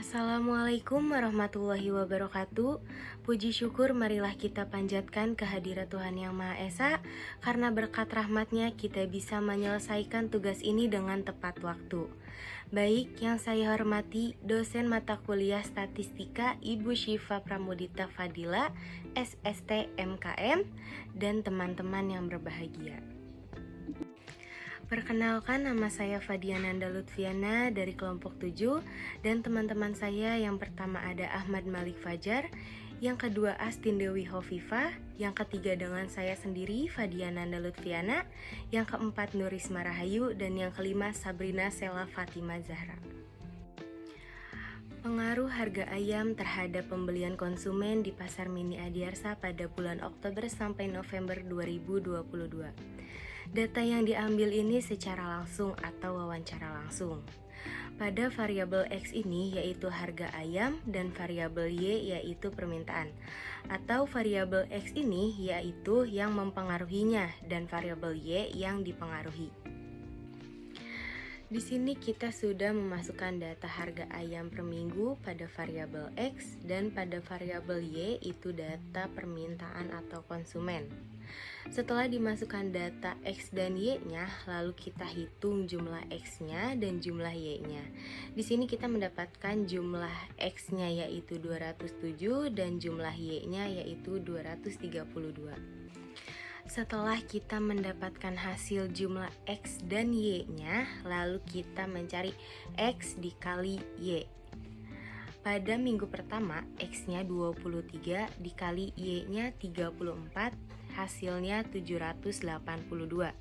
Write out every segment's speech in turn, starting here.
Assalamualaikum warahmatullahi wabarakatuh. Puji syukur marilah kita panjatkan kehadirat Tuhan Yang Maha Esa, karena berkat rahmatnya kita bisa menyelesaikan tugas ini dengan tepat waktu. Baik, yang saya hormati dosen mata kuliah statistika Ibu Syifa Pramudita Fadila, SST MKM, dan teman-teman yang berbahagia. Perkenalkan, nama saya Fadiananda Lutfiana dari kelompok 7, dan teman-teman saya yang pertama ada Ahmad Malik Fajar, yang kedua Astin Dewi Hovifah, yang ketiga dengan saya sendiri Fadiananda Lutfiana, yang keempat Nurisma Rahayu, dan yang kelima Sabrina Sela Fatima Zahra. Pengaruh harga ayam terhadap pembelian konsumen di Pasar Mini Adiarsa pada bulan Oktober sampai November 2022. Data yang diambil ini secara langsung atau wawancara langsung. Pada variabel X ini yaitu harga ayam dan variabel Y yaitu permintaan. Atau variabel X ini yaitu yang mempengaruhinya dan variabel Y yang dipengaruhi. Di sini kita sudah memasukkan data harga ayam per minggu pada variabel X dan pada variabel Y itu data permintaan atau konsumen. Setelah dimasukkan data X dan Y-nya, lalu kita hitung jumlah X-nya dan jumlah Y-nya. Di sini kita mendapatkan jumlah X-nya yaitu 207 dan jumlah Y-nya yaitu 232. Setelah kita mendapatkan hasil jumlah X dan Y-nya, lalu kita mencari X dikali Y. Pada minggu pertama, X-nya 23 dikali Y-nya 34, hasilnya 782.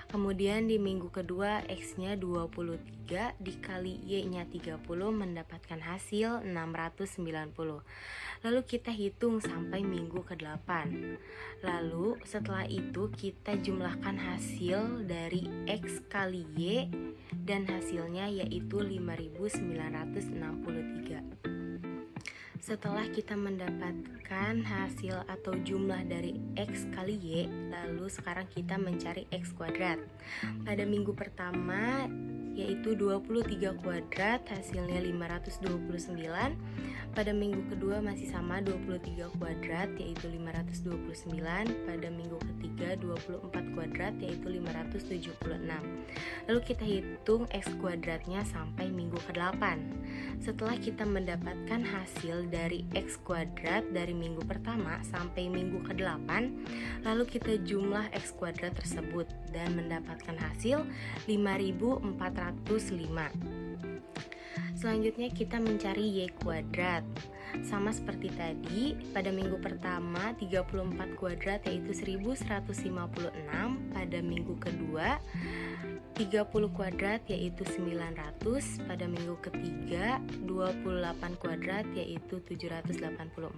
Kemudian di minggu kedua, X-nya 23 dikali Y-nya 30 mendapatkan hasil 690. Lalu kita hitung sampai minggu ke-8. Lalu setelah itu kita jumlahkan hasil dari X kali Y dan hasilnya yaitu 5963. Setelah kita mendapatkan hasil atau jumlah dari X kali Y, lalu sekarang kita mencari X kuadrat. Pada minggu pertama yaitu 23 kuadrat, hasilnya 529. Pada minggu kedua masih sama 23 kuadrat yaitu 529. Pada minggu ketiga 24 kuadrat yaitu 576. Lalu kita hitung X kuadratnya sampai minggu ke-8. Setelah kita mendapatkan hasil dari X kuadrat dari minggu pertama sampai minggu ke-8, lalu kita jumlah X kuadrat tersebut dan mendapatkan hasil 5405. Selanjutnya kita mencari Y kuadrat. Sama seperti tadi, pada minggu pertama 34 kuadrat yaitu 1156, pada minggu kedua 30 kuadrat yaitu 900, pada minggu ketiga 28 kuadrat yaitu 784.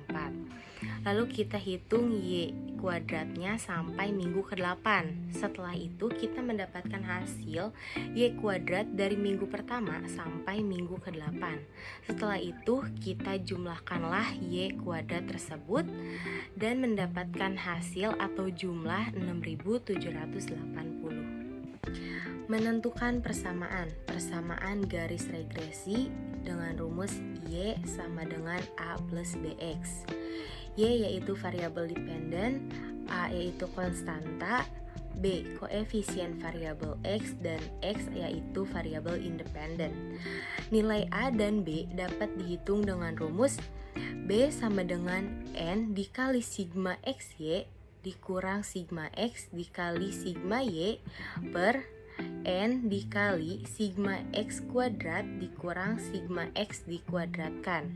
Lalu kita hitung Y kuadratnya sampai minggu ke-8. Setelah itu kita mendapatkan hasil Y kuadrat dari minggu pertama sampai minggu ke-8. Setelah itu kita jumlahkanlah Y kuadrat tersebut dan mendapatkan hasil atau jumlah 6780. Menentukan persamaan garis regresi dengan rumus Y sama dengan A plus BX. Y yaitu variabel dependen, A yaitu konstanta, B koefisien variabel X, dan X yaitu variabel independen. Nilai A dan B dapat dihitung dengan rumus B sama dengan N dikali sigma XY dikurang sigma X dikali sigma Y per N dikali sigma X kuadrat dikurang sigma X dikuadratkan.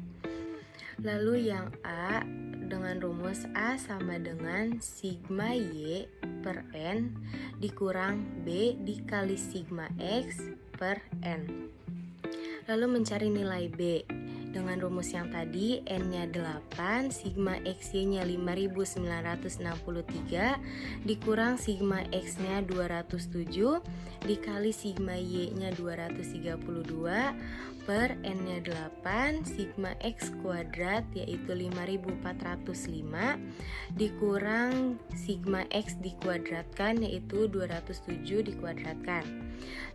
Lalu yang A dengan rumus A sama dengan sigma Y per N dikurang B dikali sigma X per N. Lalu mencari nilai B. Dengan rumus yang tadi, N-nya 8, sigma XY-nya 5963, dikurang sigma X-nya 207, dikali sigma Y-nya 232, per N-nya 8 sigma X kuadrat yaitu 5405 dikurang sigma X dikuadratkan yaitu 207 dikuadratkan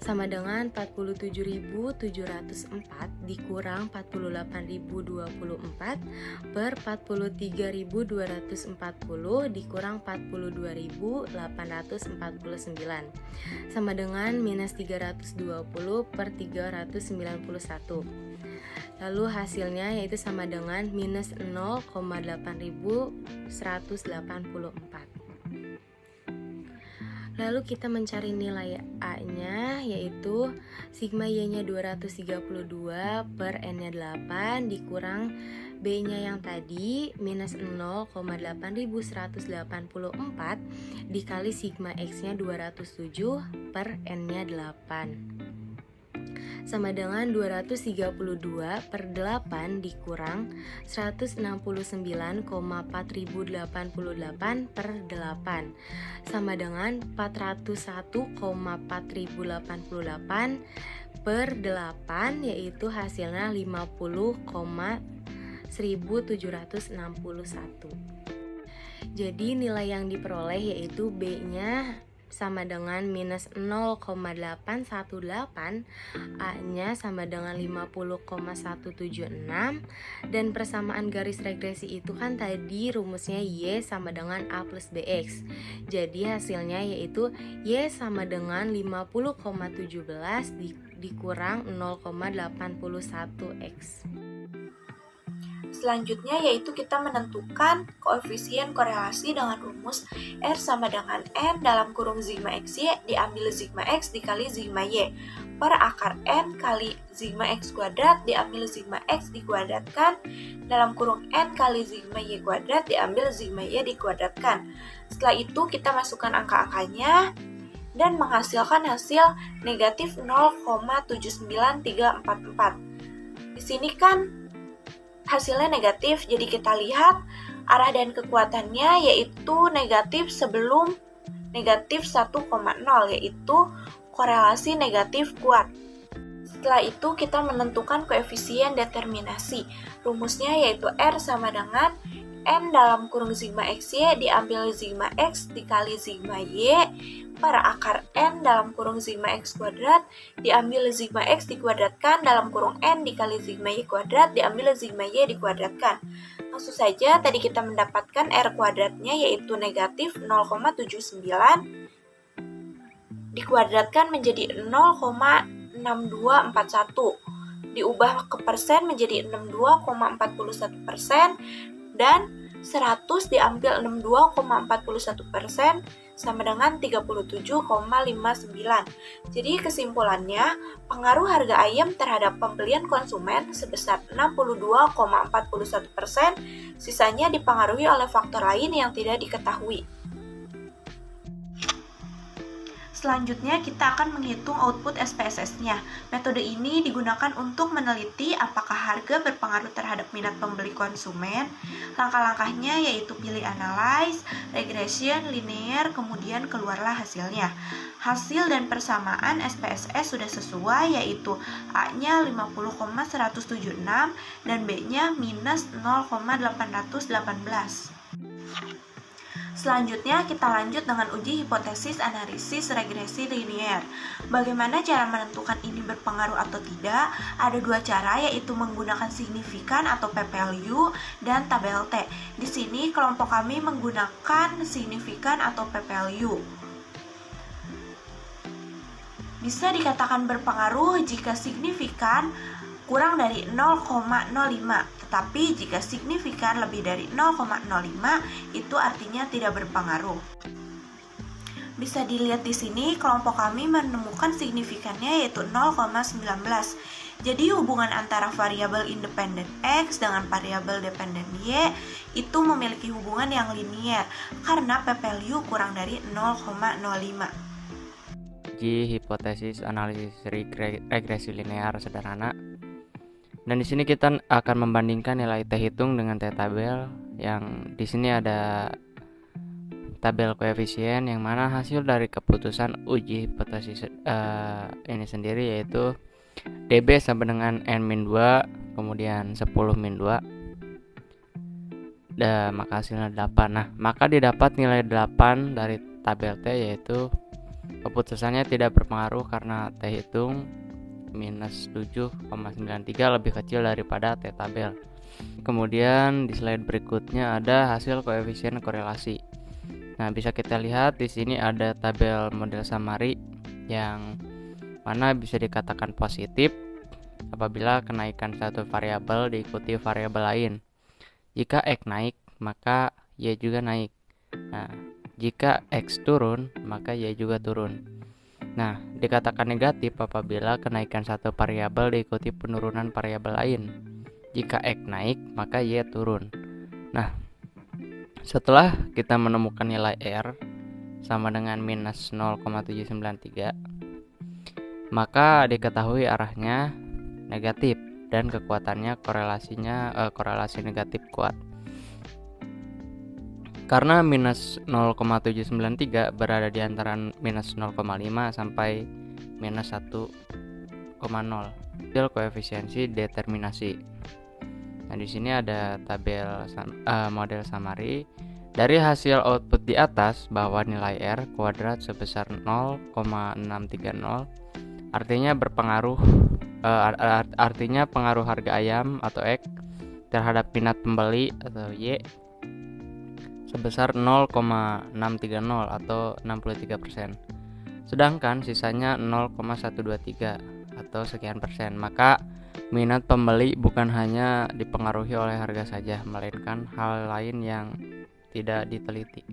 sama dengan 47.704 dikurang 48.024 per 43.240 dikurang 42.849 sama dengan minus 320 per 391. Lalu hasilnya yaitu sama dengan minus 0,8184. Lalu kita mencari nilai A-nya yaitu sigma Y-nya 232 per N-nya 8 dikurang B-nya yang tadi minus 0,8184 dikali sigma X-nya 207 per N-nya 8 sama dengan 232 per 8 dikurang 169,4088 per 8 sama dengan 401,4088 per 8 yaitu hasilnya 50,1761. Jadi nilai yang diperoleh yaitu B-nya sama dengan minus 0,818, A-nya sama dengan 50,176 dan persamaan garis regresi itu kan tadi rumusnya Y sama dengan A plus BX. Jadi hasilnya yaitu Y sama dengan 50,17 dikurang 0,81X. Selanjutnya yaitu kita menentukan koefisien korelasi dengan rumus R sama dengan N dalam kurung sigma XY diambil sigma X dikali sigma Y per akar N kali sigma X kuadrat diambil sigma X dikuadratkan dalam kurung N kali sigma Y kuadrat diambil sigma Y dikuadratkan. Setelah itu kita masukkan angka-angkanya dan menghasilkan hasil negatif 0,79344. Di sini kan hasilnya negatif, jadi kita lihat arah dan kekuatannya yaitu negatif sebelum negatif 1,0 yaitu korelasi negatif kuat. Setelah itu kita menentukan koefisien determinasi. Rumusnya yaitu R sama dengan N dalam kurung sigma XY diambil sigma X dikali sigma Y per akar N dalam kurung sigma X kuadrat diambil sigma X dikuadratkan dalam kurung N dikali sigma Y kuadrat diambil sigma Y dikuadratkan. Langsung saja tadi kita mendapatkan R kuadratnya yaitu negatif 0,79 dikuadratkan menjadi 0,6241 diubah ke persen menjadi 62,41% dan 100 diambil 62,41% sama dengan 37,59. Jadi kesimpulannya, pengaruh harga ayam terhadap pembelian konsumen sebesar 62,41%, sisanya dipengaruhi oleh faktor lain yang tidak diketahui. Selanjutnya kita akan menghitung output SPSS-nya. Metode ini digunakan untuk meneliti apakah harga berpengaruh terhadap minat pembeli konsumen. Langkah-langkahnya yaitu pilih analyze, regression, linear, kemudian keluarlah hasilnya. Hasil dan persamaan SPSS sudah sesuai yaitu A-nya 50,176 dan B-nya minus 0,818. Selanjutnya kita lanjut dengan uji hipotesis analisis regresi linear. Bagaimana cara menentukan ini berpengaruh atau tidak? Ada dua cara yaitu menggunakan signifikan atau p-value dan tabel T. Di sini kelompok kami menggunakan signifikan atau p-value. Bisa dikatakan berpengaruh jika signifikan kurang dari 0,05, tetapi jika signifikan lebih dari 0,05 itu artinya tidak berpengaruh. Bisa dilihat di sini kelompok kami menemukan signifikannya yaitu 0,19. Jadi hubungan antara variabel independen X dengan variabel dependen Y itu memiliki hubungan yang linier karena p-value kurang dari 0,05. Uji hipotesis analisis regresi linear sederhana. Dan di sini kita akan membandingkan nilai T hitung dengan T tabel, yang di sini ada tabel koefisien yang mana hasil dari keputusan uji hipotesis ini sendiri yaitu DB sama dengan N-2, kemudian 10 min 2, maka hasilnya 8. Nah, maka didapat nilai 8 dari tabel T, yaitu keputusannya tidak berpengaruh karena T hitung minus 7,93 lebih kecil daripada T tabel. Kemudian di slide berikutnya ada hasil koefisien korelasi. Nah, bisa kita lihat di sini ada tabel model summary yang mana bisa dikatakan positif apabila kenaikan satu variabel diikuti variabel lain. Jika X naik, maka Y juga naik. Nah, jika X turun, maka Y juga turun. Nah, dikatakan negatif apabila kenaikan satu variabel diikuti penurunan variabel lain. Jika X naik, maka Y turun. Nah, setelah kita menemukan nilai R sama dengan minus 0,793, maka diketahui arahnya negatif dan kekuatannya korelasi negatif kuat. Karena minus 0,793 berada di antara minus 0,5 sampai minus 1,0. Hasil koefisiensi determinasi. Nah, di sini ada tabel model summary. Dari hasil output di atas bahwa nilai R kuadrat sebesar 0,630 artinya berpengaruh artinya pengaruh harga ayam atau X terhadap minat pembeli atau Y sebesar 0,630 atau 63%. Sedangkan sisanya 0,123 atau sekian persen. Maka minat pembeli bukan hanya dipengaruhi oleh harga saja, melainkan hal lain yang tidak diteliti.